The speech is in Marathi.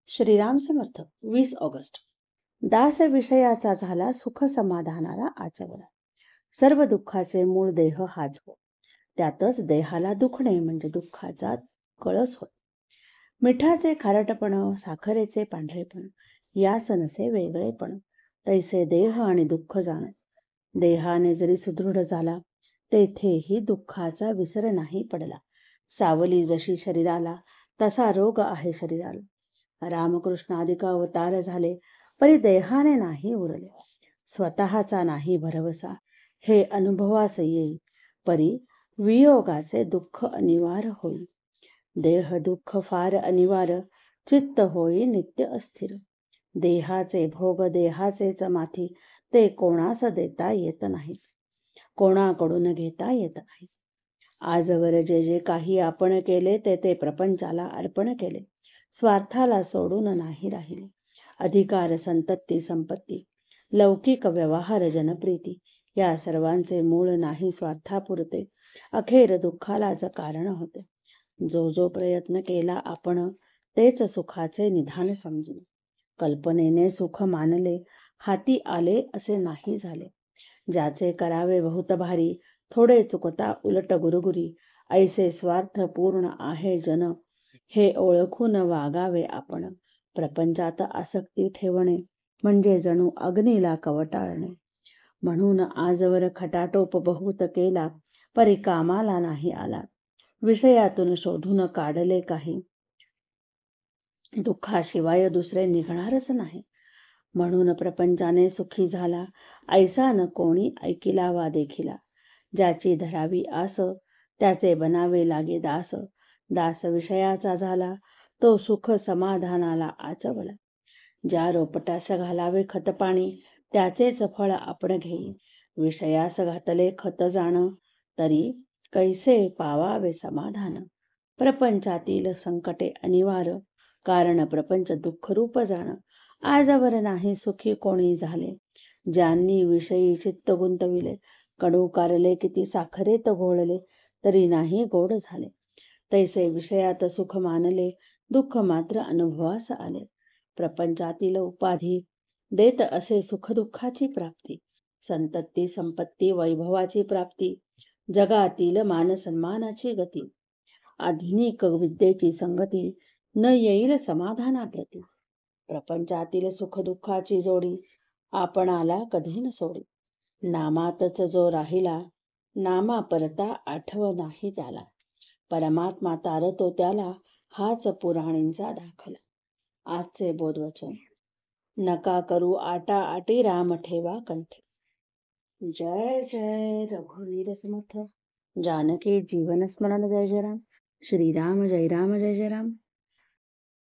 श्रीराम समर्थ. 20 ऑगस्ट. दास विषयाचा झाला सुख समाधानाला आचवला. सर्व दुःखाचे मूळ देह हाच हो. त्यातच देहाला दुखणे म्हणजे दुःखाचा कळस होय. मिठाचे खारटपण, साखरेचे पांढरेपण, यास नसे वेगळेपण. तैसे देह आणि दुःख जाण. देहाने जरी सुदृढ झाला, तेथेही दुःखाचा विसर नाही पडला. सावली जशी शरीराला, तसा रोग आहे शरीराला. रामकृष्ण अधिक अवतार झाले, परी देहाने नाही उरले. स्वतःचा नाही भरवसा, हे अनुभवास येई. परी वियोगाचे दुःख अनिवार्य होई. देह दुःख फार अनिवार्य, चित्त होई नित्य अस्थिर. देहाचे भोग देहाचेच माथी, ते कोणास देता येत नाहीत, कोणाकडून घेता येत नाही. आजवर जे जे काही आपण केले ते प्रपंचाला अर्पण केले. स्वार्थाला सोडून नाही राहिले. अधिकार, संतती, संपत्ती, लौकिक व्यवहार, जनप्रीती, या सर्वांचे मूळ नाही स्वार्थापुरते, अखेर दुःखालाच कारण होते. जो जो प्रयत्न केला आपण, तेच सुखाचे निधान समजून. कल्पनेने सुख मानले, हाती आले असे नाही झाले. ज्याचे करावे बहुत भारी, थोडे चुकता उलट गुरुगुरी. ऐसे स्वार्थपूर्ण आहे जन, हे ओळखून वागावे आपण. प्रपंचात आसक्ती ठेवणे म्हणजे जणू अग्नीला कवटाळणे. म्हणून आजवर खटाटोप बहुत केला, परी कामाला नाही आला. विषयातून शोधून काढले काही, दुःखाशिवाय दुसरे निघणारच नाही. म्हणून प्रपंचाने सुखी झाला, ऐसा न कोणी ऐकिला वा देखिला. ज्याची धरावी आस, त्याचे बनावे लागे दास. दास विषयाचा झाला, तो सुख समाधानाला आचवला. ज्या रोपटास घालावे खतपाणी, त्याचेच फळ आपण घेई. विषयास घातले खत जाण, तरी कैसे पावावे समाधान. प्रपंचातील संकटे अनिवार्य, कारण प्रपंच दुःखरूप जाण. आजवर नाही सुखी कोणी झाले, ज्यांनी विषयी चित्त गुंतविले. कडू कारले किती साखरेत घोळले, तरी नाही गोड झाले. तैसे विषयात सुख मानले, दुःख मात्र अनुभवास आले. प्रपंचातील उपाधी देत असे सुख दुःखाची प्राप्ती, संतती, संपत्ती, वैभवाची प्राप्ती, जगातील मान सन्मानाची गती. आधुनिक विद्येची संगती, न येईल समाधानाप्रती. प्रपंचातील सुख दुःखाची जोडी, आपणाला कधी न सोडी. नामातच जो राहिला, नामा परता आठव नाही त्याला. परमात्मा तारतो त्याला, हाच पुराणींचा दाखला. आजचे बोधवचन. नका करू आटा आटी, राम ठेवा कंठी. जय जय रघुवीर समर्थ. जानकी जीवन स्मरण. जय जय राम. श्रीराम जय राम जय जय राम.